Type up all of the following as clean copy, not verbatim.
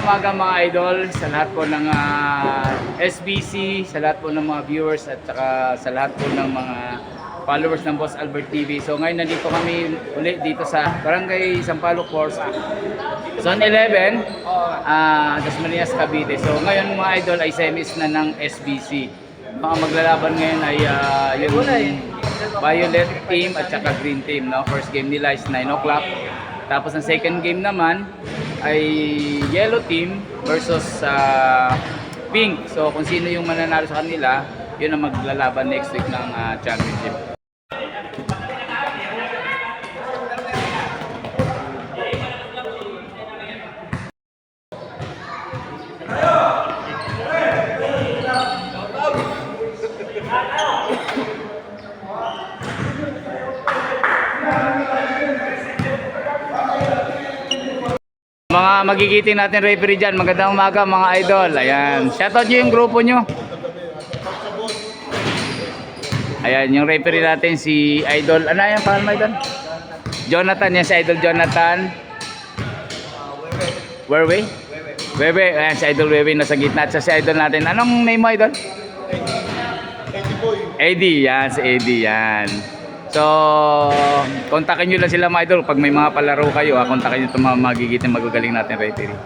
umaga mga idol, sa lahat po ng SBC, sa lahat po ng mga viewers at saka sa lahat po ng mga followers ng Boss Albert TV. So ngayon nandito kami ulit dito sa Barangay Sampaloc Force, Zone 11, Dasmariñas, Cavite. So ngayon mga idol ay semis na ng SBC. Mga maglalaban ngayon ay yung Violet team at saka Green team. No? First game nila is 9 o'clock. Tapos ang second game naman ay Yellow team versus Pink. So kung sino yung mananalo sa kanila, yun ang maglalaban next week ng championship. Mga magigiting natin referee dyan, magandang umaga mga idol. Ayan, shoutout nyo yung grupo nyo. Ayan, yung referee natin si Idol, ano yung pangalan mo Idol? Jonathan, yan si Idol Jonathan. Wewe? Wewe, ayan si Idol Wewe nasa gitna. At si Idol natin, anong name mo Idol? Eddie, yan si Eddie, yan. So, kontakin nyo lang sila mga idol pag may mga palaro kayo, kontakin nyo itong mga magigiting magagaling natin referee.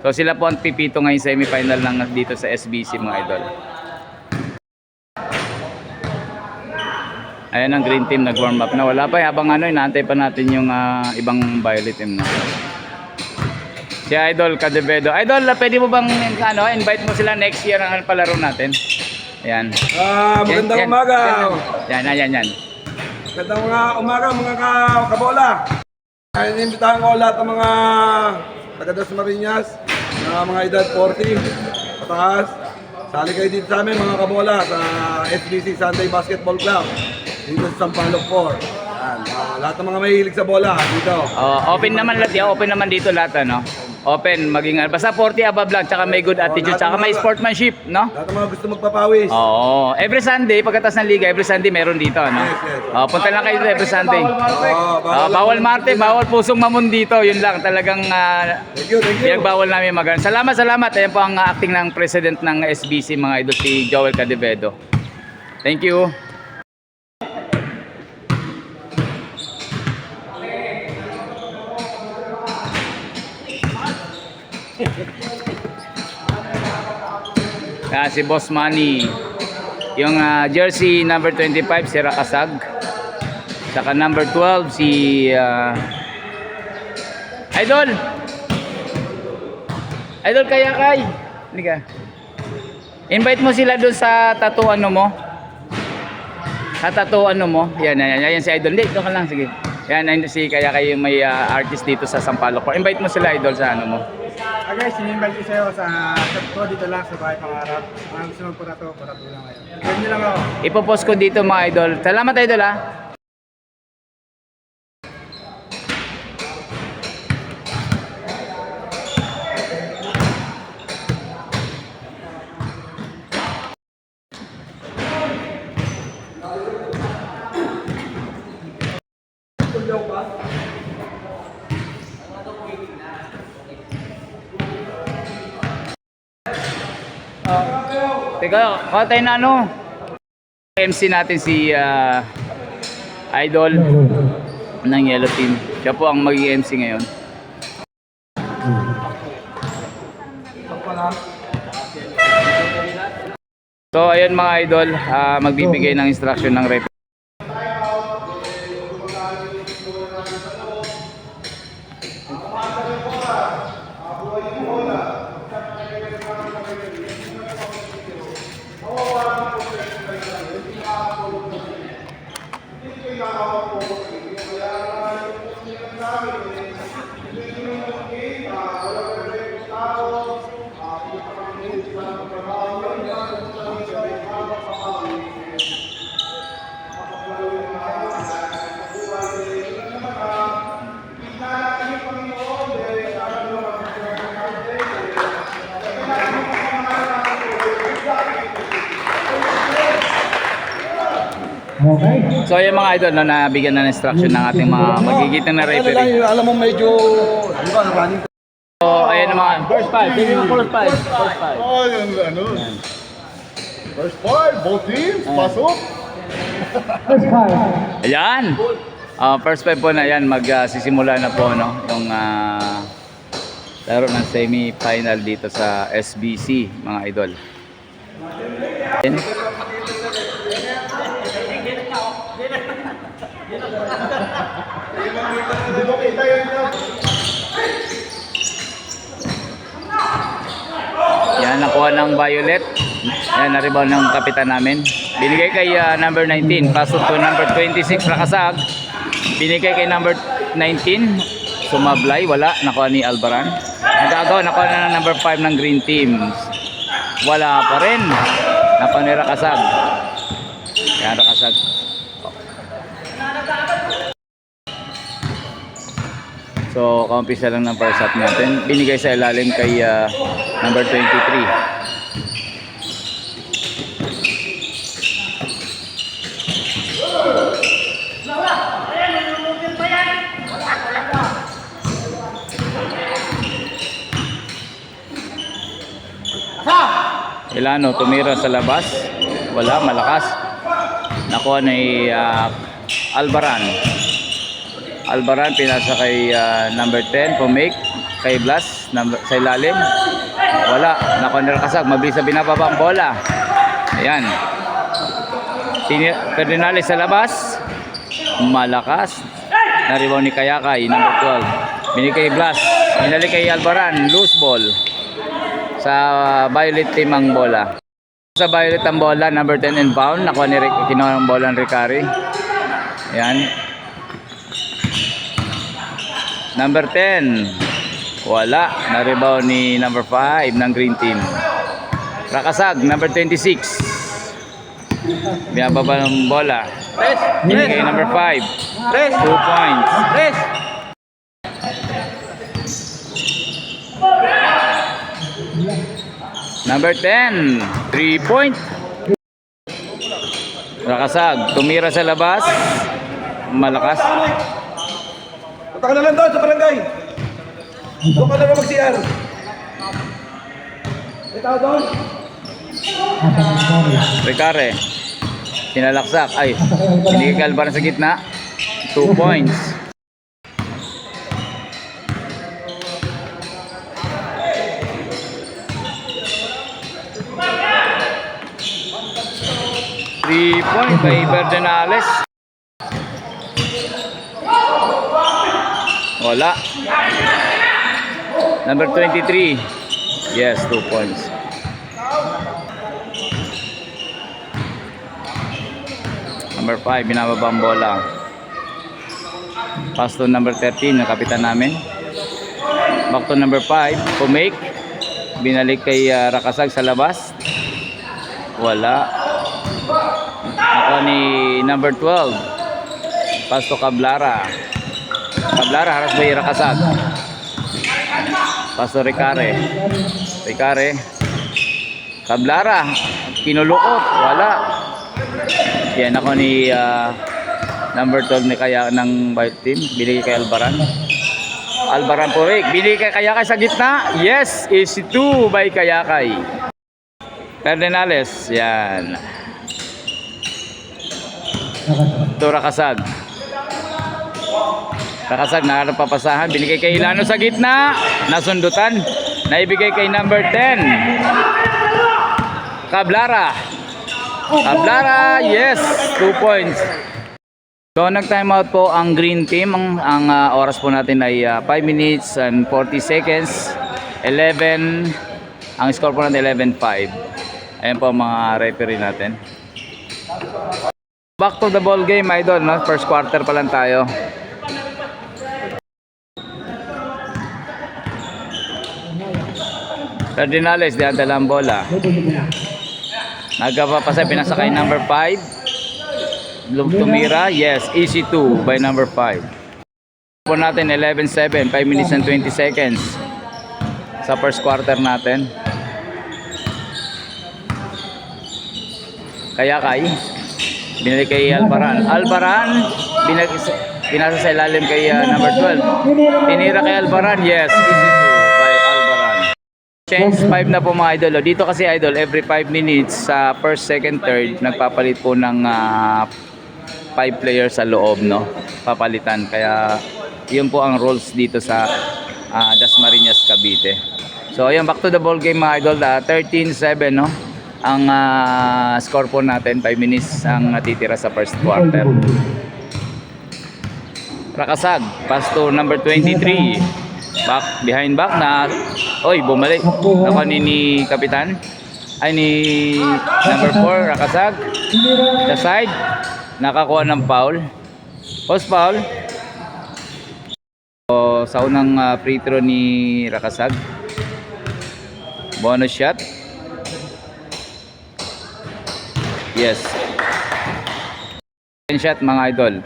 So sila po ang pipito ngayon sa semifinal lang dito sa SBC mga idol. Ayan ang green team nag-warm up na, wala pa habang inaantay pa natin yung ibang violet team na. Si Idol Cadevedo. Idol, pwede mo bang invite mo sila next year ang palaro natin? Ayan. Magandang umaga. Yan. Magandang umaga mga kabola. Inimbitahan ko lahat ng mga taga Dasmariñas na mga edad 40 pataas. Sali kayo dito sa amin mga kabola sa SBC Sunday Basketball Club dito sa Sampaloc 4. Yan. Lahat ng mga mahilig sa bola dito. Open naman dito lahat Open, maging basta 40 above lang, tsaka may good attitude, tsaka may sportsmanship, no? Lahat ng mga gusto magpapawis. Oo, every Sunday, pagkatapos ng liga, every Sunday meron dito, no? Yes. Punta lang kayo dito every Sunday. Bawal Marte, bawal pusong mamon dito, yun lang, talagang Thank you. pinagbawal namin magano. Salamat. Ayan po ang acting ng president ng SBC, mga idol, si Joel Cadevedo. Thank you. Si Boss Manny, yung jersey number 25 si Rakasag, saka number 12 si Idol Kayakay. Halika, invite mo sila doon sa tattoo mo, yan si Idol. Hindi, doon ka lang, sige. Yan si Kayakay, yung may artist dito sa Sampaloc. Invite mo sila Idol sa mo. Guys, sinimbalti sa'yo sa ko dito lang sa bahay pangarap. Ang gusto magpurato lang ngayon. Gawin nyo lang ako. Ipopost ko dito mga idol. Salamat idol Teka, katay na MC natin si Idol ng Yellow Team. Siya po ang maging MC ngayon. So ayun mga idol, magbibigay ng instruction ng referee. Okay. So yung mga idol nabigyan na ng instruction ng ating mga magigiting na referee. Alam mo medyo, di ba, So, ayan naman. First five. Tingin mo first five. First five. Oh, yung ano. First five, both teams, pasok. Ayan. First five po na yan. Magsisimula na po no, yung laro ng semi-final dito sa SBC, mga idol. Ayan. Yan, nakuha ng Violet. Yan, na-rebound ng kapitan namin. Binigay kay number 19. Pasok to number 26, Rakasag. Binigay kay number 19. Sumablay, wala. Nakuha ni Albaran. Nagagawa, nakuha na ng number 5 ng Green Team. Wala pa rin. Nakuha ni Rakasag. Yan, Rakasag. So, kaumpisa lang ng first half natin. Binigay sa ilalim kay number 23. Ilano, tumira sa labas. Wala, malakas. Nakuha ni Albaran. Albaran pinasa kay number 10, Pumake, kay Blas, sa ilalim. Wala, nakuha ni Rakasag. Mabilis sa binababa ang bola. Ayan. Cardinales sa labas. Malakas. Na-rebound ni Kayakay, number 12. Binigay kay Blas. Binalik kay Albaran, loose ball. Sa Violet team ang bola. Sa Violet ang bola, number 10 inbound. Nakuha ni kinuha ng bola ng Ricari. Ayan. Number 10. Wala. Na-rebound ni number 5 ng Green Team. Rakasag, number 26. Binababa ng bola. Binigay number 5. 2 points. Number 10. 3 point. Rakasag, tumira sa labas. Malakas. Punta ka na lang doon sa barangay. Doon ka na lang mag-CR. May tao doon? Ricare. Sinalaksak. Ay, binigay kay Albaran sa gitna. 2 points. Three point kay Cardinales. Wala. Number 23. Yes, 2 points. Number 5, binababa ang bola. Pass to number 13, yung kapitan namin. Back to number 5, Pumake. Binalik kay Rakasag sa labas. Wala. Nakuha ni number 12. Pass to Cablara. Cablara, haras ba yung Rakasag? Pass to Ricare. Ricare. Cablara. Kinulukot. Wala. Yan ako ni number 12 ni Kaya ng White Team. Binigay kay Albaran. Albaran Purik. Binigay kay Kayakay sa gitna. Yes, easy 2 by Kayakay. Cardinales. Yan. Ito Rakasag. Rakasag na papasahan. Binigay kay Ilano sa gitna. Nasundutan. Naibigay kay number 10. Cablara. Cablara, yes, 2 points. So nag-time out po ang Green Team. Ang oras po natin ay 5 minutes and 40 seconds. 11. Ang score po natin 11-5. Ayan po mga referee natin. Back to the ball game, idol, no? First quarter pa lang tayo. Cardinales, diadala ang bola. Nagpapasa, pinasakay number 5. Tumira, yes, easy 2 by number 5. Po natin 11-7, 5 minutes and 20 seconds sa first quarter natin. Kayakay, binalik kay Albaran. Albaran, pinasa sa ilalim kay number 12. Tinira kay Albaran, yes, easy 2 by Change 5 na po mga idol. Dito kasi idol, every 5 minutes sa first, second, third, nagpapalit po ng 5 players sa loob, no? Papalitan. Kaya yun po ang rules dito sa Dasmariñas, Cavite. So ayun, back to the ball game mga idol. 13-7, no? Ang score po natin, 5 minutes ang natitira sa first quarter. Rakasag, pass to number 23. Back, behind back na, oy, bumalik. Ako ni Kapitan. Ay, ni number 4, Rakasag. The side, nakakuha ng foul. Post foul. So, sa unang free throw ni Rakasag. Bonus shot. Yes. Shot mga idol.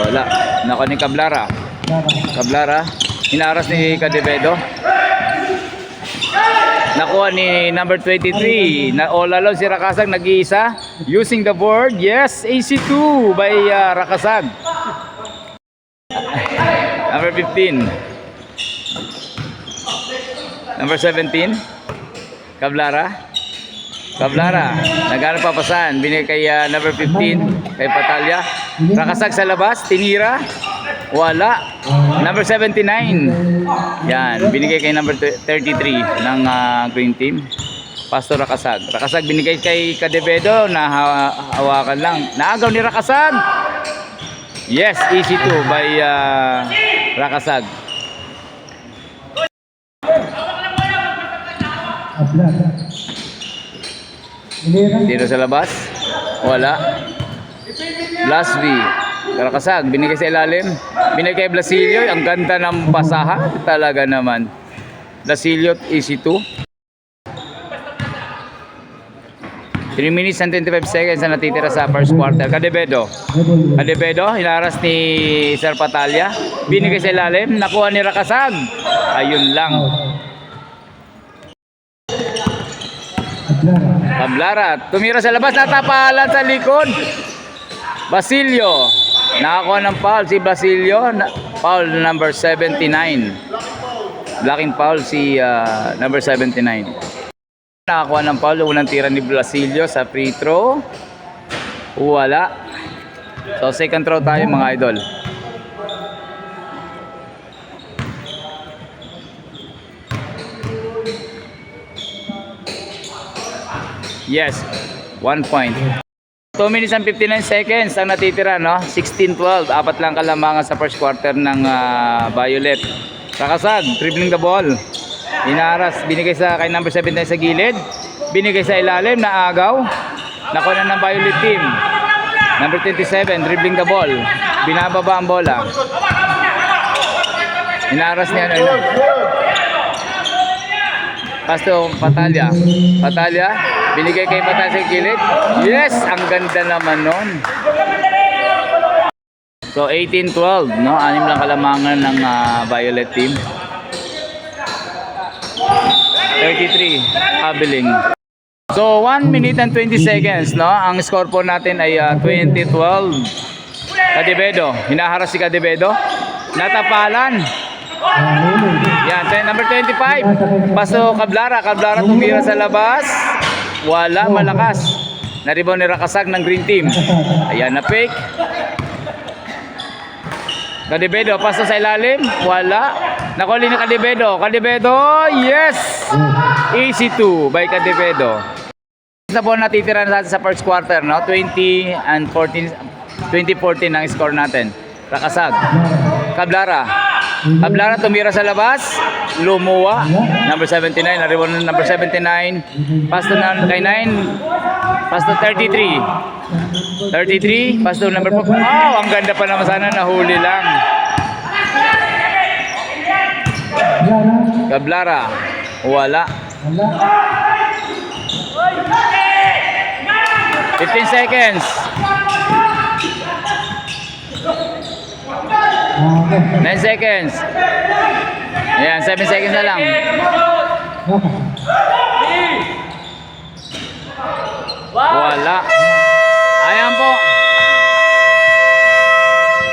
Wala. Nako ni Cablara. Cablara. Inaras ni Cadevedo. Nakuha ni number 23. All alone si Rakasag nag-iisa. Using the board. Yes, AC2 by Rakasag. Number 15. Number 17. Cablara. Cablara, naghanap papasan, binigay kay number 15, kay Patalya. Rakasag sa labas, tinira, wala. Number 79, yan, binigay kay number 33 ng green team. Pastor Rakasag. Rakasag binigay kay Cadevedo, na hawakan lang. Naagaw ni Rakasag. Yes, easy to by Rakasag. Dito sa labas, wala. Blast V, Rakasag, binigay sa ilalim, binigay kay Blasilio. Ang ganda ng pasaha, talaga naman. Blasilio, easy 2. 3 minutes and 25 seconds na natitira sa first quarter. Cadevedo, hinaras ni Sir Patalya, binigay sa ilalim, nakuha ni Rakasag. Ayun lang. Cablara, tumira sa labas, natapalan sa likod. Basilio, nakakuha ng foul si Basilio. Foul number 79. Blocking foul si number 79. Nakakuha ng foul, unang tira ni Basilio sa free throw. Wala. So second throw tayo mga idol. Yes, 1 point. 2 minutes and 59 seconds ang natitira, no? 16-12. Apat lang kalamangan sa first quarter ng Violet. Rakasag, dribbling the ball. Inaras, binigay sa kay number 17 sa gilid. Binigay sa ilalim, naagaw. Nakuha na ng Violet team. Number 27, dribbling the ball. Binababa ang bola. Inaras niya, ano? Pasto Patalya. Patalya, binigay kay Patalya sa gilid. Yes, ang ganda naman nun. So 18-12, no? 6 lang kalamangan ng Violet team. 33, Abiling. So 1 minute and 20 seconds, no? Ang score po natin ay 20-12. Cadevedo, hinaharas si Cadevedo. Natapalan. Yan, number 25. Paso Cablara, Cablara tumira sa labas. Wala, malakas. Naribaw ni Rakasag ng green team. Ayan na fake. Cadevedo, paso sa ilalim. Wala. Nakuli ni Cadevedo. Cadevedo, yes! Easy 2 by Cadevedo. Na po natitira natin sa first quarter, no? 20 and 14, 20-14 ang score natin. Rakasag. Cablara. Cablara tumira sa labas, lumuwa, number 79, nariwan ng number 79, pass to kay 9, pass to 33, 33, pass to number 4, wow, ang ganda pa naman, sana nahuli lang. Cablara, wala. 15 seconds. 9 seconds. Ayan, 7 seconds na lang. Wala. Ayan po.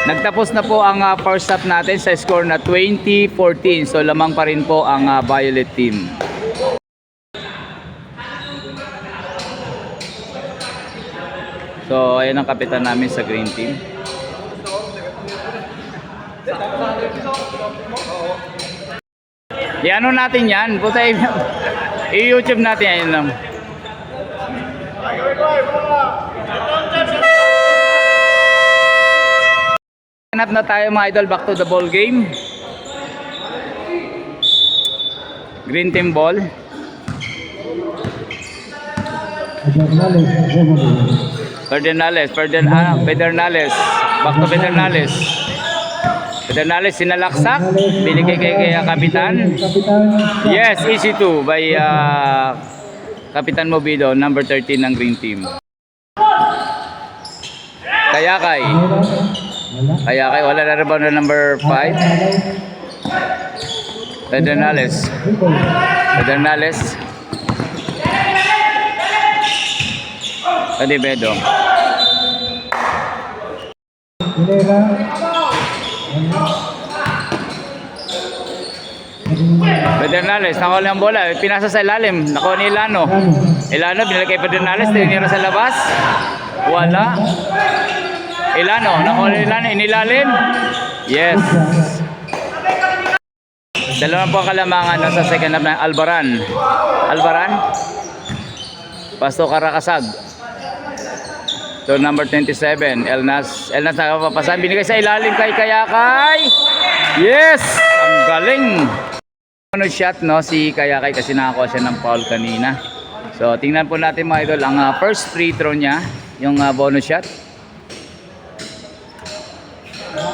Nagtapos na po ang first half natin sa score na 20-14. So lamang pa rin po ang Violet team. So ayan ang kapitan namin sa green team. I-ano natin yan? Puta, i-YouTube natin yan lang. Hanap na tayo mga idol, back to the ball game. Green team ball. Pedernales. Back to Pedernales. Pedernales sinalaksak, binigay kay kapitan. Yes, easy to by Kapitan Mobido, number 13 ng green team. Kayakay, wala na rebound na number 5. Pedernales. Cadibedo. Pedernales, nakuha ang bola, pinasa sa ilalim, nakuha ni Ilano. Ilano, binalagay Pedernales, tinira sa labas. Wala. Ilano, nakuha ni Ilano, inilalim. Yes. Dalawa po kalamangan sa second half na Albaran. Pasto Karakasag. So number 27, Elnas nakapapasan, binigay sa ilalim kay Kayakay. Yes! Ang galing. Ano shot no si Kayakay kasi nakakuha siya ng foul kanina. So tingnan po natin mga idol ang first free throw niya, yung bonus shot.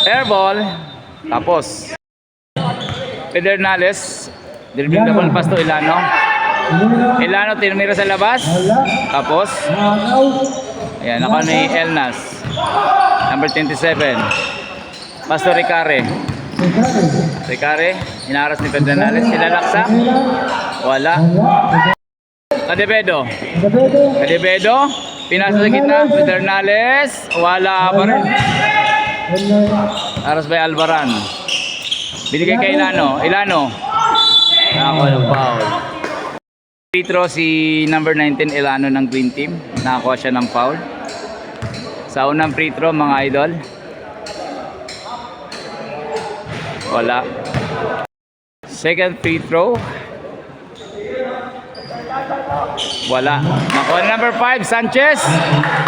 Air ball. Tapos Pedernales, dribbling the ball pass to Ilano. Ilano tinumira sa labas. Tapos ayan, ako ni Elnas. Number 27. Pass to Ricare, inaras ni Pedernales. Silalaksak. Wala. Cadibedo. Pinasa sa gitna. Pedernales. Wala pa rin. Aras by Albaran. Binigay kay Ilano. Nakakuha ng foul. Free throw si number 19 Ilano ng green team. Nakakuha siya ng foul. Sa unang free throw mga idol. Wala. Second free throw. Wala. Nakuha number 5 Sanchez.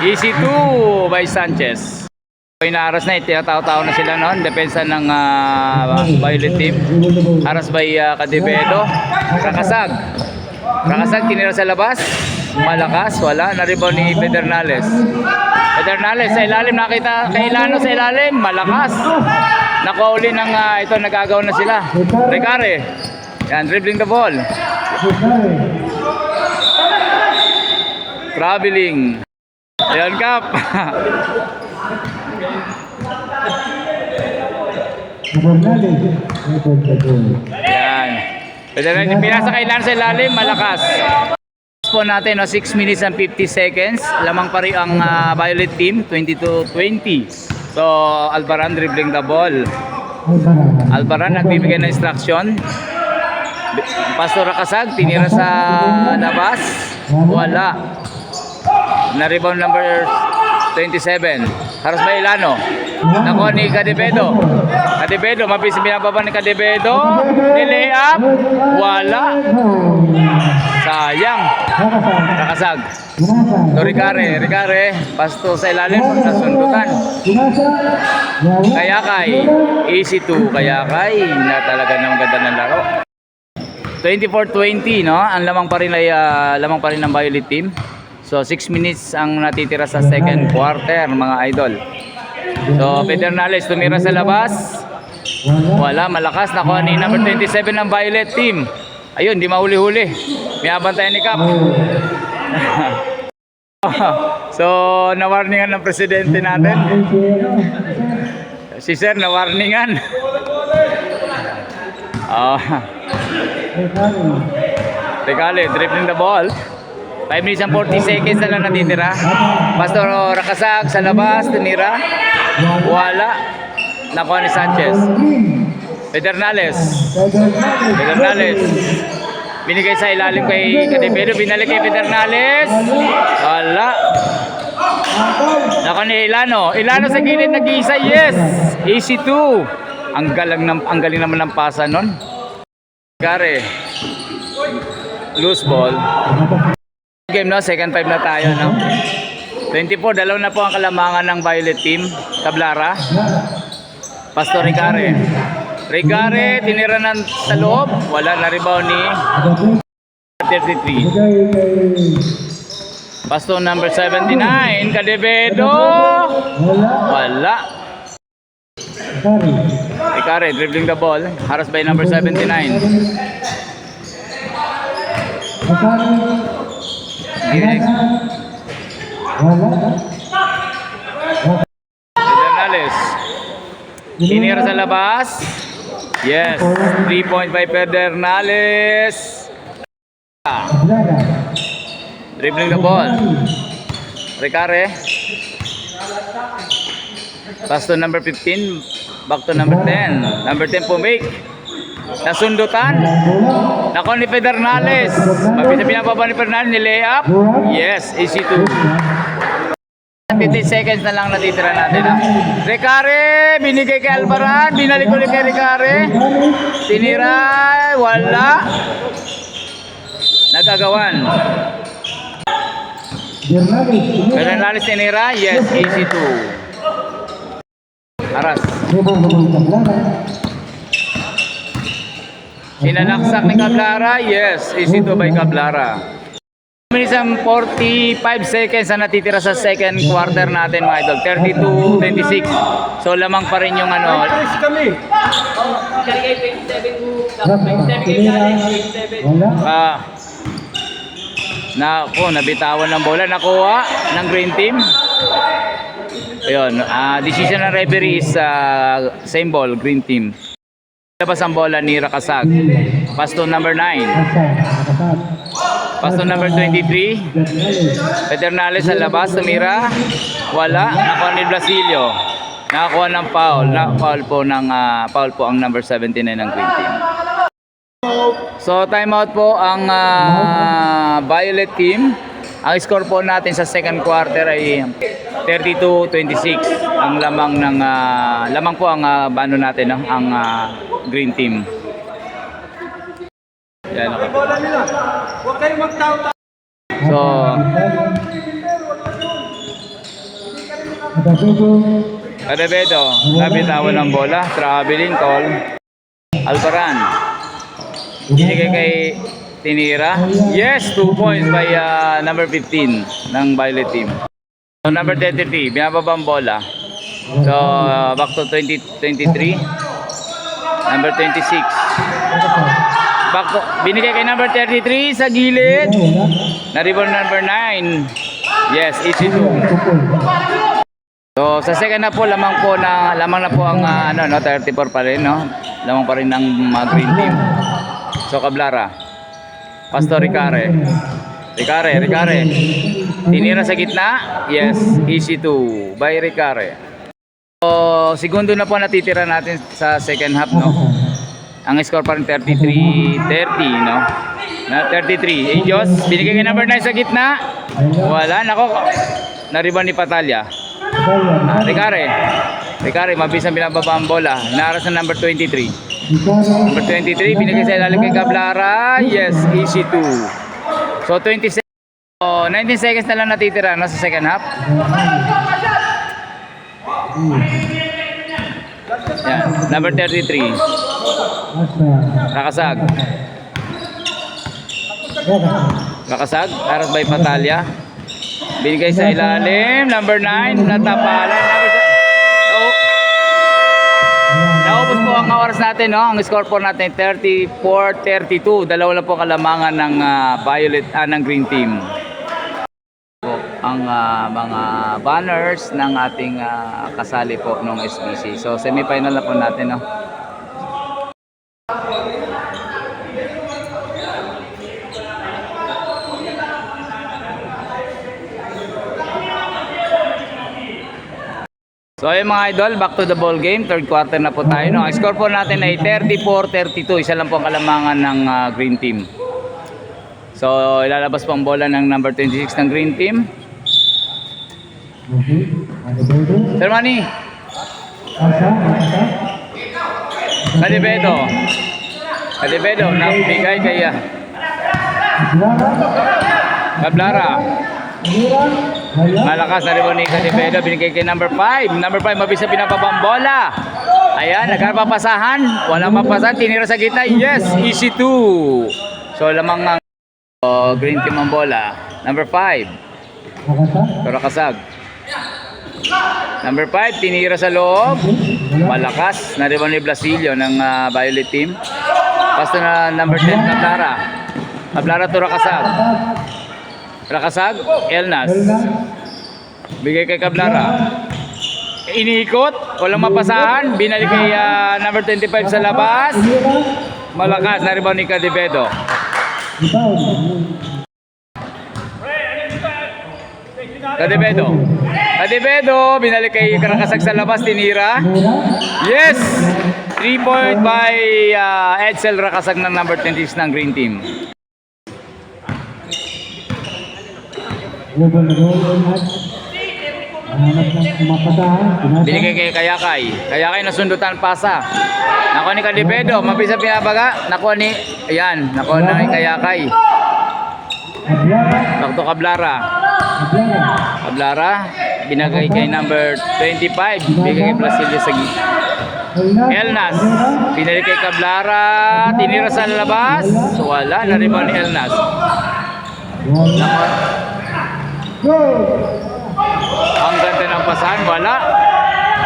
Easy 2 by Sanchez. Inaras na, tinataw-taw na sila noon. Depensa ng Violet team. Aras by Cadibedo. Rakasag, tinira sa labas. Malakas, wala. Na-rebound ni Pedernales sa ilalim. Nakita kay Ilano sa ilalim. Malakas. Nakuha uli ng ito, nagagaw na sila. Ricare. Yan, dribbling the ball. Traveling. Ayan, Kap. Yan. Pedernales, pinasa kay Ilano sa ilalim. Malakas. Po natin 6 minutes and 50 seconds. Lamang pa rin ang Violet team, 22-20. So Albaran dribbling the ball. Albaran nagbibigay ng instruction. Pastor Rakasag tinira sa labas. Wala. Na-rebound number 27. Haros ba Ilano? Nakuha ni Cadibedo. Mabilis binababa ni Cadibedo. Nilay-up. Wala. Sayang. Rakasag. So Ricare. Pasto sa ilalim. Nasundutan. Kayakay. Easy 2. Kayakay. Na talaga ng ganda ng laro. 24-20, no? Ang lamang pa rin ng Violet team. So 6 minutes ang natitira sa second quarter mga idol. So Pedernales tumira sa labas. Wala, malakas. Nakuha ni number 27 ng Violet team. Ayun, di mahuli-huli. May abantayan ni Cap. So nawarningan ng presidente natin. Si Sir nawarningan. Regale, dribbling the ball. 5 minutes and 40 seconds na lang natitira. Pastor Rakasag sa labas, tinira. Wala. nakuha ni Sanchez. Pedernales. Binigay sa ilalim kay Cadevedo. Binalik kay Pedernales. Wala. Nakuha ni Ilano. Ilano sa gilid, nag-iisa. Yes. Easy 2. Ang galing naman ng pasa nun. Gare. Loose ball. Game no, second 5 na tayo no. 24, dalaw na po ang kalamangan ng Violet team. Tablara. Pastor Ricare. Ricare, tinira ng sa loob. Wala na rebound ni 33. Pastor number 79, Cadevedo. Wala. Ricare dribbling the ball. Harassed by number 79. Pedernales. Tinira sa labas. Yes. 3 point by Pedernales. Dribbling the ball. Ricare. Pass to number 15. Back to number 10. Number 10 pumake. Nasundutan. Nako ni Pedernales. Mabisa pinababa ni Pedernales ni layup. Yes, easy 2. 20 seconds na lang natitira natin. Ricare, binigay kay Albaran. Binalik ulit kay Ricare. Tinira. Wala. Nagagawan. Pedernales tinira. Yes, easy 2. Aras. Sinanaksak ni Cablara. Yes, easy 2 by Cablara. Minsan 45 seconds na natitira sa second quarter natin mga idol. 32-26. So lamang pa rin yung ano. Nabitawan ng bola. Nakuha ng green team. Ayun, decision ng referee is same ball, green team. Labas ang bola ni Rakasag. Pass to number 9. Pass to number 23. Pedernales sa labas, tumira. Wala. Nakuha ni Blasilio. Nakakuha ng foul. Foul po ang number 79 ng green team. So timeout po ang Violet team. Ang score po natin sa second quarter ay 32-26. Ang lamang po ang bano natin no? Ang green team. Yan ako. Huwag kayong magtaw-taw. So Cadevedo, nabitawan ng bola, traveling call. Albaran. Binigay kay tinira. Yes, 2 points by number 15 ng Violet team. So number 33, binababa ang bola. So back to 23. Number 26. Back to, binigay kay number 33 sa gilid. Na-rebound number 9. Yes, easy 2. So sa second na po lamang na po ang 34 pa rin no. Lamang pa rin ng green team. So Cablara. Pastor Ricare. Tinira sa gitna. Yes, easy 2 by Ricare. So segundo na po natitira natin sa second half no. Ang score pa rin 33-30 no. Na 33. Ejos, binigay kay number 9 sa gitna. Wala, nako. Na-rebound ni Patalya. Ricare, mabisang binababa ang bola. Inaras na number 23. Number 23, binigay sa ilalim kay Cablara. Yes, easy 2. So 20 seconds. So 19 seconds na lang natitira no, sa second half. Yan, number 33. Rakasag, aras by Patalya. Binigay sa ilalim, number 9, natapalan. Naubos po ang oras natin, no? Ang score po natin 34-32. Dalawa lang po kalamangan ng Violet ng green team. Ang mga banners ng ating kasali po ng SBC. So semi-final na po natin, no? So ayun mga idol, back to the ball game. Third quarter na po tayo. No? Ang score po natin ay 34-32. Isa lang po ang kalamangan ng green team. So ilalabas po ang bola ng number 26 ng green team. Sir Manny. Cadivedo. Cadivedo, nagbigay kay Cablara. Malakas na rin ni Cadivedo, binigay kay number 5. Number 5, mabisa pinapabang bola. Ayan, nagkapapasahan. Walang papasahan, tinira sa gitna. Yes, easy 2. So, lamang ng green team ang bola. Number 5. Rakasag. Number 5, tinira sa loob. Malakas na rin ni Blasilio ng Violet team. Basta na number 10, Cablara. Cablara to Rakasag. Rakasag, Elnas. Bigay kay Cablara. Iniikot, walang mapasahan. Binalik kay number 25 sa labas. Malakas na rin ni Cadivedo. Cadivedo. Cadivedo, binalik kay Rakasag sa labas, tinira. Yes! 3 point by Edsel Rakasag ng number 26 ng green team. Binigay kay Kayakay. Kayakay nasundutan pasa. Nakuha ni Cadivedo, mabisa pinabaga. Nakuha ni, ayan, nakuha na ni Kayakay. Bakto Cablara. Cablara, binagay kay number 25. Binigay kay Blasilio sa Elnas, binalik kay Cablara. Tinira sa labas. So wala, na-rebound ni Elnas. Ang ganda ng pasahan, wala.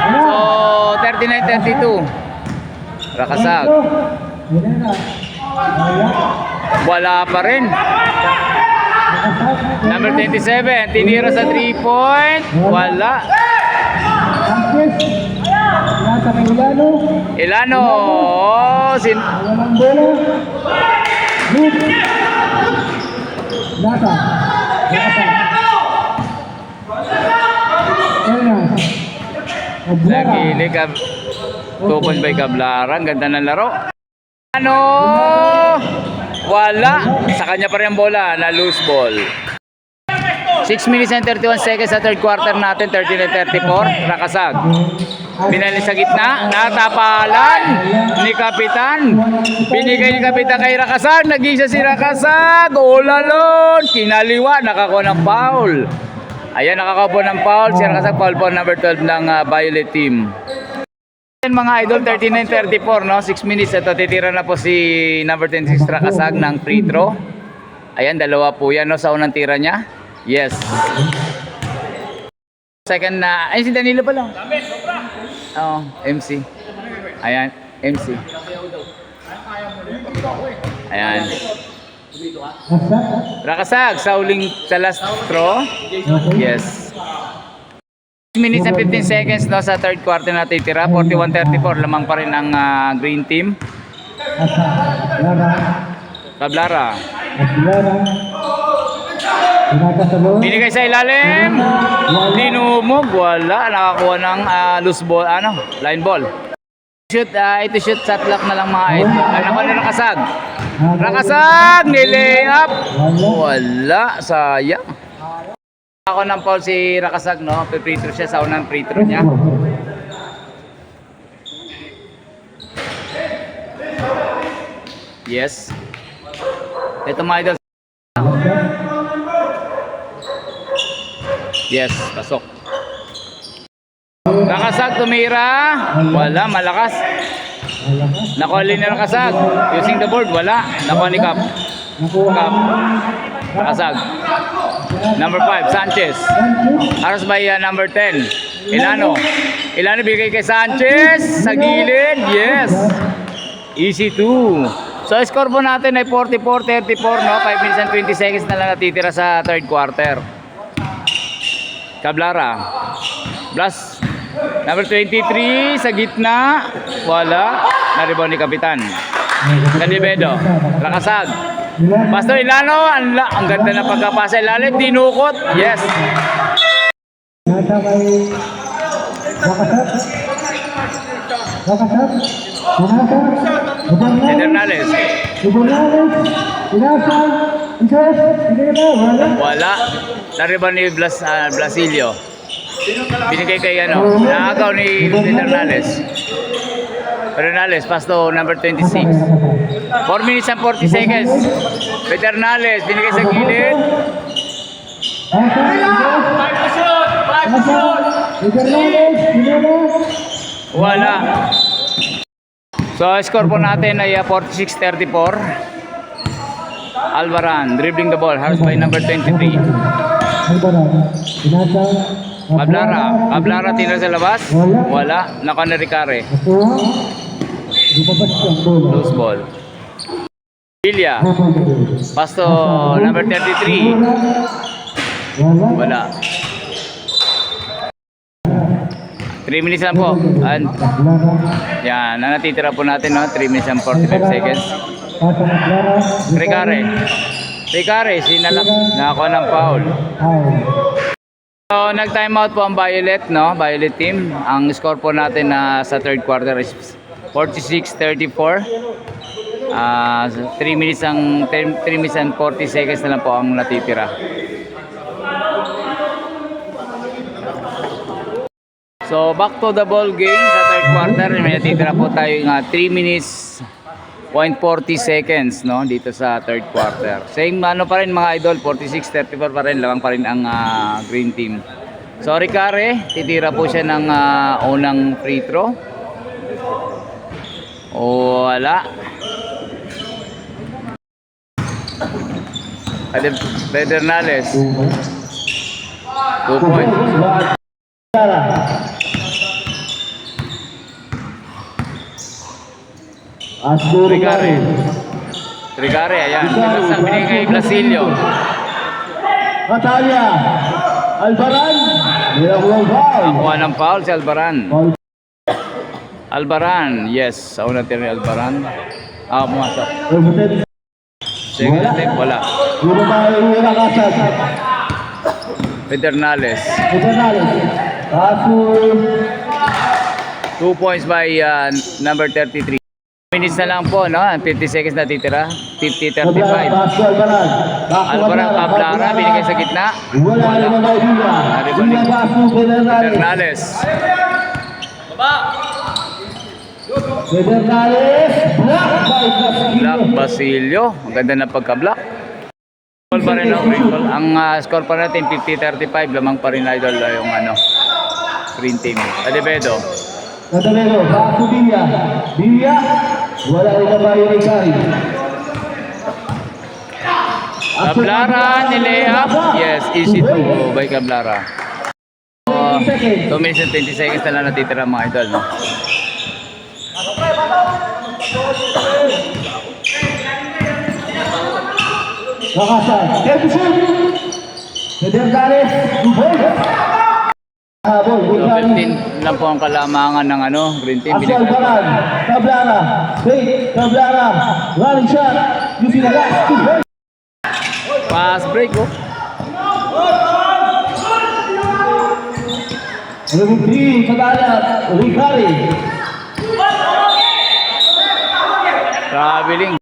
So 39-32. Rakasag. Wala pa rin. Number 27, tinira sa 3 point. Wala. Ilano. Oh, Nagili ka. 2 point by Cablara. Ang ganda ng laro. Ano? Wala. Sa kanya pa rin ang bola na loose ball. 6 minutes and 31 seconds sa third quarter natin. 39-34. Rakasag. Binalik sa gitna. Natapalan ni Kapitan. Binigay ni Kapitan kay Rakasag. Nag-isa si Rakasag. Ulalon. Kinaliwa. Nakakuha ng foul. Ayan, nakakapo ng foul. Si Rakasag, foul po number 12 ng Violet team. Mga idol, 39-34, no? 6 minutes. Ito, titira na po si number 26 Rakasag ng free throw. Ayan, dalawa po yan, no? Sa unang tira niya. Yes. Second na, ay si Danilo pa lang. Oo, MC. Ayan, MC. Ayan. Rakasag, sa uling sa last throw. Yes. 6 minutes and 15 seconds no, sa third quarter na titira. 41-34, lamang pa rin ang green team. Cablara. Binigay sa ilalim. Dinumog. Wala. Nakakuha ng loose ball. Line ball. Shoot, ito shoot shot lock na lang mga idol. Nakuha na Rakasag. Rakasag. Nilay up. Wala. Sayang. Ako ng foul si Rakasag, no? Free throw siya sa unang free throw niya. Yes. Ito mga idol. Yes, pasok. Rakasag tumira. Wala, malakas. Nakuha ni Rakasag. Using the board, wala. Nakuha ni Cap. Cap. Rakasag. Number 5, Sanchez. Aras by number 10. Ilano. Ilano bigay kay Sanchez. Sa gilid. Yes. Easy 2. So, score po natin ay 44-34, no? 5 minutes and 20 seconds na lang natitira sa third quarter. Cablara. Blast. Number 23 sa gitna. Wala. Na-rebound ni Kapitan. Cadivedo. Rakasag. Pastor Ilano. Ang ganda na pagkapasa ilalim. Dinukot. Yes. Pedernales. Wala. Nariban ni Blasilio. Binigay kay ano, naagaw ni Pedernales. Pedernales, pass to number 26. 4 minutes and 40 seconds. Pedernales, binigay sa gilid. Wala. So, score po natin ay 46-34. Alvaran, dribbling the ball, harassed by number 23. Ablara tinira sa labas. Wala. Naka na Ricare. Loose ball. Villa. Pass to number 33. Wala. 3 minutes lang po. And yan, natitira po natin, no? 3 minutes and 45 seconds. Ricare, sinalak. Nakakuha ng foul. So, nag-time out po ang Violet, no? Violet team. Ang score po natin sa third quarter is 46-34. 3 minutes and 40 seconds na lang po ang natitira. So, back to the ball game sa third quarter. May natitira po tayo 3 minutes 0.40 seconds, no, dito sa third quarter. Same ano pa rin mga idol, 46-34 pa rin, lamang pa rin ang green team. So Ricare, titira po siya ng unang free throw. Wala. Pedernales. 2 points. Ricare, ayan. Pinasang binigay kay Blasilio. Natalia. Alvaran. Nakuha ng foul si Alvaran. Alvaran, yes. Sa unang tira ni Alvaran. Pumasok. Second attempt, wala. Pedernales. 2 points by number 33. Minutes na lang po, no? 50 seconds na titira. 50-35. Alvaran, Ablara, binigay sa gitna. Wala. Naribalik. Pedernales. Black Basilio. Ang ganda na pagka-block. Score pa rin ang score pa natin 50-35. Lamang pa rin idol yung green team. Adevedo. Natalero, back to Villa. Villa, wala rin na ba yung Ricari? Cablara, nilayap. Yes, easy to by Cablara. 2 minutes and 20 seconds na lang natitira mga idol, no? Nakasan, Kerbusun! Pedernales, Dubol! So 15 lang po ang kalamangan ng green team. Alvaran, Cablara, wait, Cablara, running shot, using the last 2 points. Pass break, oh. Number 3, Cablara, Ricari. Traveling.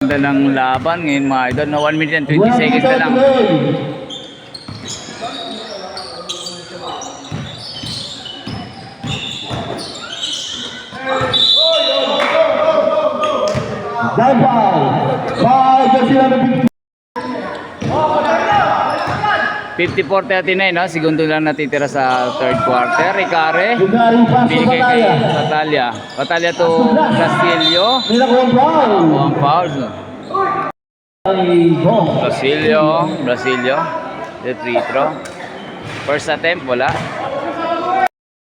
Ganda ng laban ngayon mga idol. 1 minute and 20 seconds na lang. Foul, Garcia na 54-39, no? Segundo lang natitira sa third quarter. Ricare. Binigay kay Natalia. Natalia to Castillo. Ang fouls. Blasilio. The free throw. First attempt, wala.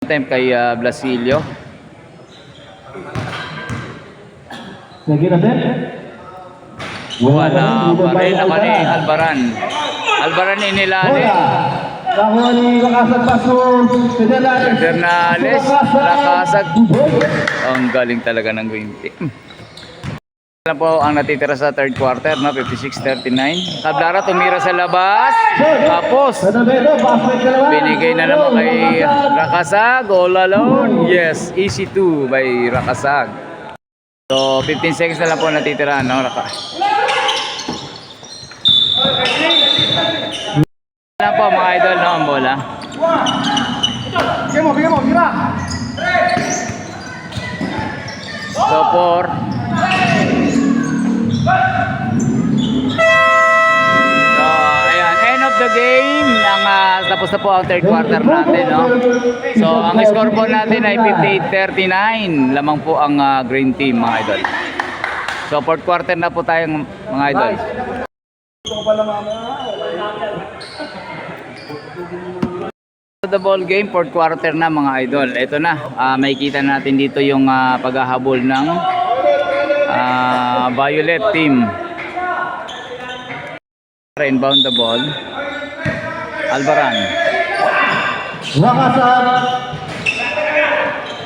Attempt kay Blasilio. Wala pa rin naman ni Alvaran. Alvaran inilalim. Pedernales, nakasag. Ang galing talaga ng green team. Na po ang natitira sa third quarter, no? 56-39. Tablara tumira sa labas. Tapos, Cadavedo, basket ka naman. binigay na naman kay Rakasag. All alone. Yes, easy 2 by Rakasag. So, 15 seconds na lang po natitira, no? Wala po mga idol, no? Ang bola. Bigyan mo, tira. So, 4. So, ayan, end of the game. Tapos na po ang third quarter natin, no? So, ang score po natin ay 58-39. Lamang po ang green team, mga idol. So, fourth quarter na po tayong mga idol. The ball game, fourth quarter na mga idol. Ito na, makikita natin dito yung paghahabol ng Violet team. Inbound the ball. Albaran. Lakasan.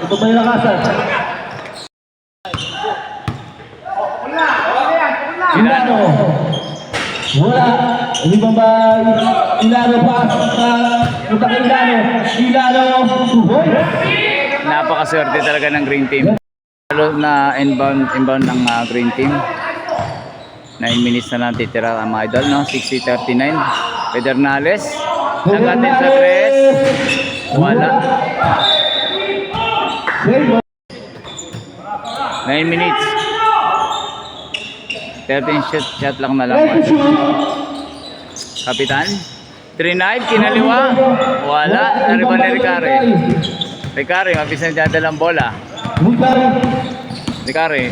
Ito ba yung lakasan? Ilano. Wala. Hindi ba ba Ilano pa? Punta kay Ilano. Ilano. Suboy. Napakaswerte talaga ng green team. Lalo na inbound ng green team. 9 minutes na lang titira ang mga idol, no? 60-39. Pedernales. Nagatin sa 3. Wala. 9 minutes. 13 shot lang na lang. Kapitan. 3-9, kinaliwa. Wala. Nariban ni Ricari. Ricari, mabis na dadalang bola. Ricari.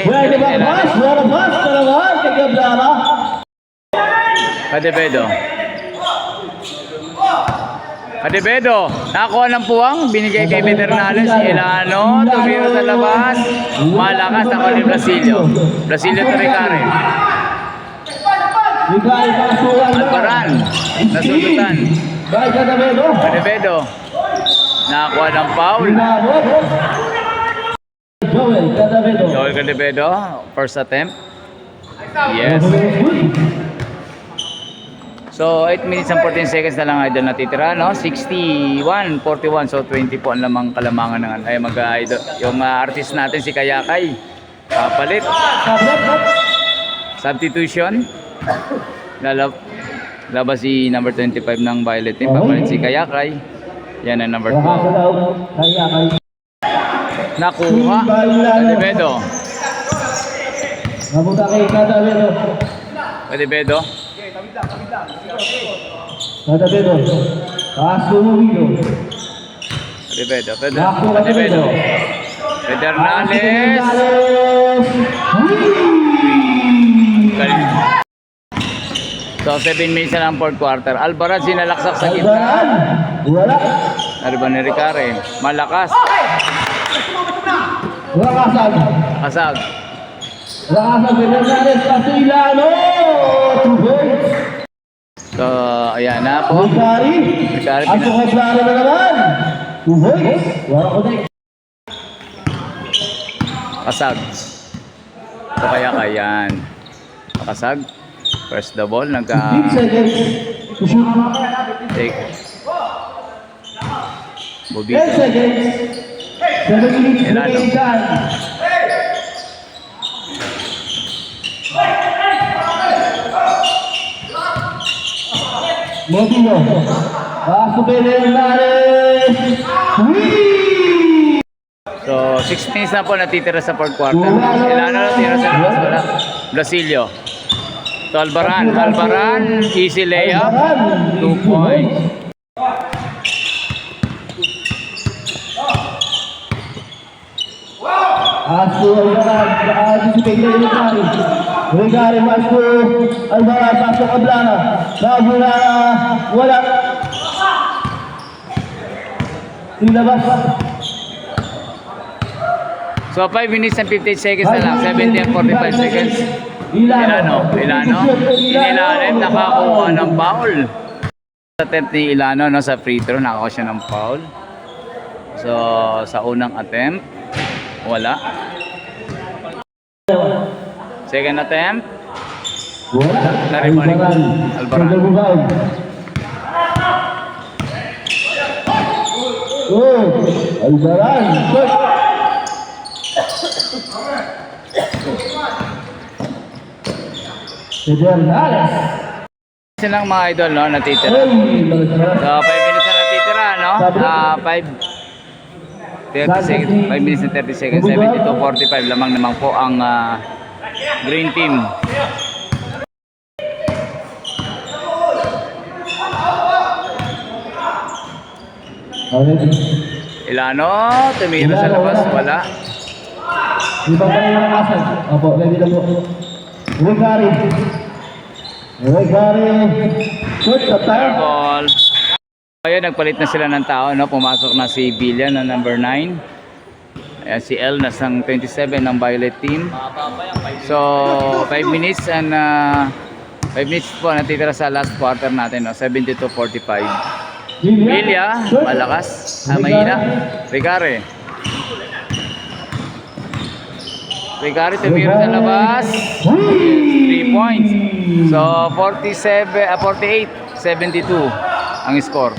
Pwede ba pas? Wala pas ka naman kay Gablana. Cadevedo. Nakakuha ng puwang. Binigay kay Pedernales. Ilano. Tumira sa labas. Malakas. Ako ni Blasilio. Blasilio to Ricari. Albaran. Nasudutan. Cadevedo. Nakakuha ng foul. Joel Cadevedo, first attempt. Yes. So, 8 minutes and 14 seconds na lang idol natitira, no? 61-41. So, 20 po ang lamang kalamangan ng ay mag-idol. Yung artist natin si Kayakay. Palit. Substitution. Labas si number 25 ng Violet Team. Papalit si Kayakay. Yan ang number 12. Nakuha. Cadevedo. Nabuta kay Cadavedo. Cadevedo. Cadavedo. Kasumido. Cadevedo. Pedernales. So 7 minutes na lang fourth quarter. Albaran sinalaksak sa gitna. Wala. Nariban ni Ricari. Malakas. Lakasan. Kasag. Lakasan Pedernales. Ilano. Suboy. So ayan na po. Ricari. Ang Gablana na naman. Suboy. Wala ko na. Kasag. So kaya kayan. Kasag. First the ball. 15 seconds. Take. 10 Bobito. seconds. 7 minutes. Ilano. Mobilo. Paso Pedernales. So 6 minutes na po natitira sa fourth quarter. Ilano na tira sa labas. Wala. Blasilio. To Albaran. Easy layup. 2 points. Asko Albaran. Anticipate na yung Ricari. Ricari, Asko Albaran. Paso Gablana. Gablana. Wala. Ilabas. So 5 minutes and 58 seconds na lang. 70 and 45 seconds. Ilano. Inilalim. Nakakuha ng foul. Sa attempt ni Ilano, no, sa free throw, nakakuha siya ng foul. So sa unang attempt, wala. Second attempt. Wala. Naribalik. Albaran. Single move out. Oh, Albaran. Shot. Pedernales. Silang mga idol, no, natitira. Ay, So, 5 minutes na natitira, no? 30 seconds, 5 minutes and 30 seconds, 72-45 lamang naman po ang green team. Ilano, tumira sa labas, wala. Ibang pa yung nakasan. Opo, ready na po. Regari. Shoot, sa tayo. Ball. Ayun, nagpalit na sila ng tao, no? Pumasok na si Villa na number 9. Ayan, si L na sang 27 ng Violet team. So, 5 minutes and 5 minutes po natitira sa last quarter natin, no? 72-45. Villa, malakas. Mahina. Rigare. Rigare tumira sa labas. 3 points. So, 48-72 ang score.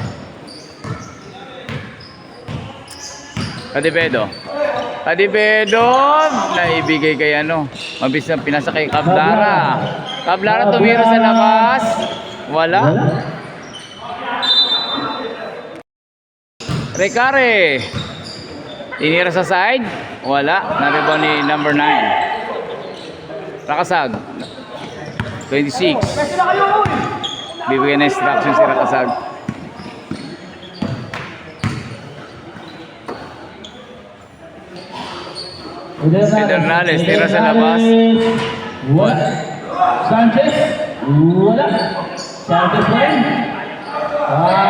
Kadibedo. Naibigay kay ano. Mabis na pinasa kay Cablara. Cablara tumira sa labas. Wala. Recare. Tinira sa side. Wala. Naribaw ni number 9. Rakasag. 26. Bibigyan na instruction si Rakasag. Pedernales, tira sa labas. Wala. Sanchez. Wala. Sanchez pa rin.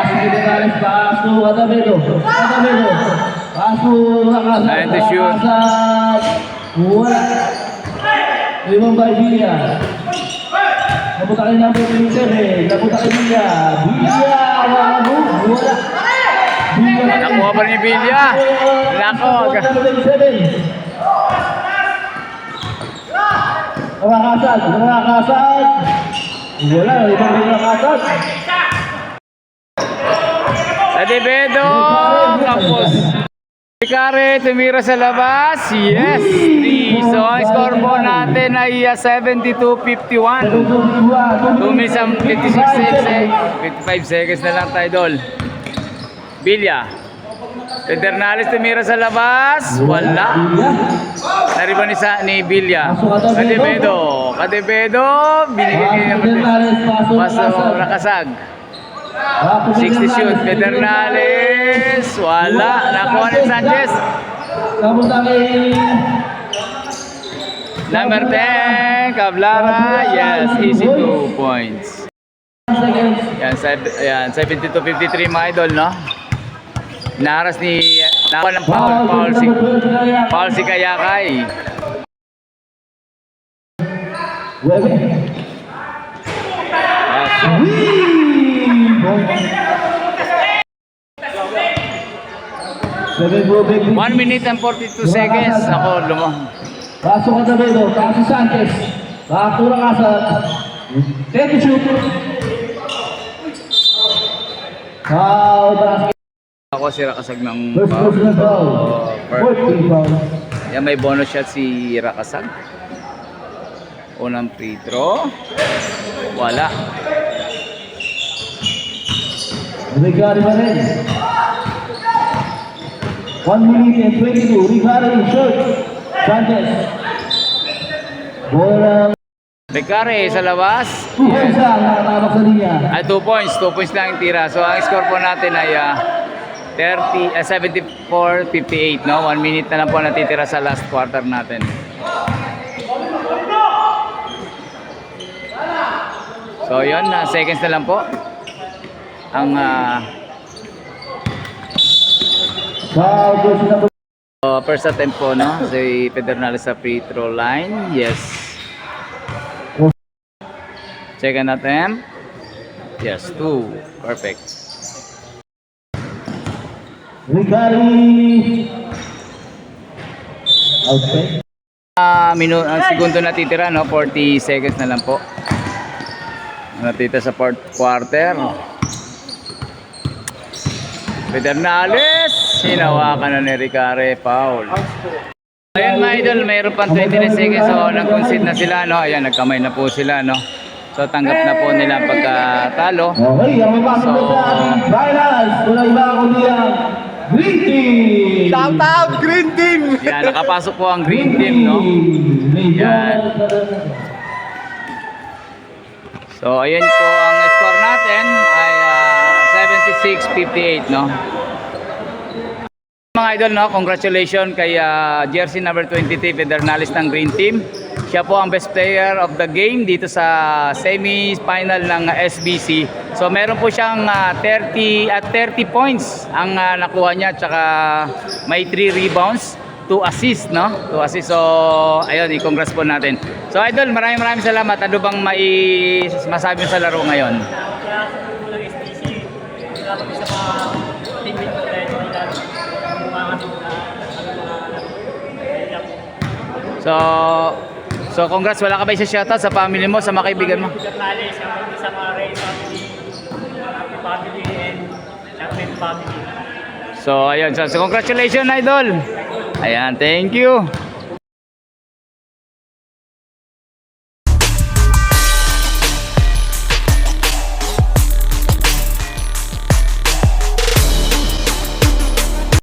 Si Pedernales, paso. Atabedo. Paso. Trying to shoot. Wala. Limang by Villa. Napunta kay number 27. Napunta kay Villa. Wala. Nakuha pa rin ni Villa. Nako. Nakakasag. Wala, ibang nakakasag. Adebedo. Tapos. Recare, tumira sa labas. Yes. 3. So, ang score po natin ay 72-51. 2 minutes and 56 seconds. 55 seconds na lang tayo, Dol. Villa. Pedernales tumira sa labas. Wala. Nariban ni Villa. Cadebedo. Binigay kayo naman. Paso Rakasag. 60 shoot. Pedernales. Wala. Nakuha ni Sanchez. Napunta kay Number 10. Cablara. Yes. Easy 2 points. Yan. 72-53 mga idol, no? Naras ni nakuha ng foul si Kayakay. One minute and 42 seconds. Ako, Paso ka na dito, paso Sanchez. Bakatura ka sa take shoot. ako si Rakasag ng First personal foul. 14 foul. Yan, may bonus shot si Rakasag. Unang free throw. Wala. Rigari pa rin. 1 minute and 22. Rigari short. Sanchez. Bola. Recare sa labas. Yes. Nakatawag sa linya. Ay, 2 points. 2 points lang ang tira. So, ang score po natin ay 74-58, no? 1 minute na lang po natitira sa last quarter natin. So, yun. Seconds na lang po. Ang first attempt po, no? Si Pedernales sa free throw line. Yes. Second attempt. Yes, 2. Perfect. Rigari. Outside. segundo natitira, no? 40 seconds na lang po. Natita sa fourth quarter. Pedernales, hinawakan na ni Ricare, foul. Ayun mga idol, mayroon pang 29 seconds, so nag-concede na sila, no? Ayan, nagkamay na po sila, no? So tanggap na po nila ang pagkatalo. Okay, ang may pasok na sa ating finals. Walang iba kundi ang Green Team! Shout out, Green Team! Yan, nakapasok po ang Green Team, no? Yan. So, ayan po ang score natin ay 76-58, no? Mga idol, no? Congratulations kay jersey number 23 Pedernales ng Green Team. Siya po ang best player of the game dito sa semi-final ng SBC. So, meron po siyang 30 points ang nakuha niya, tsaka may 3 rebounds, 2 assists, no? 2 assists. So, ayun, i-congrats po natin. So, idol, maraming salamat. Ano bang masabi mo sa laro ngayon? So, congrats. Wala ka ba isa shoutout sa family mo, sa mga kaibigan mo? Sa mga Ray family, Happy family, and Chapman family. So, ayun. So, congratulations, idol. Ayan, thank you.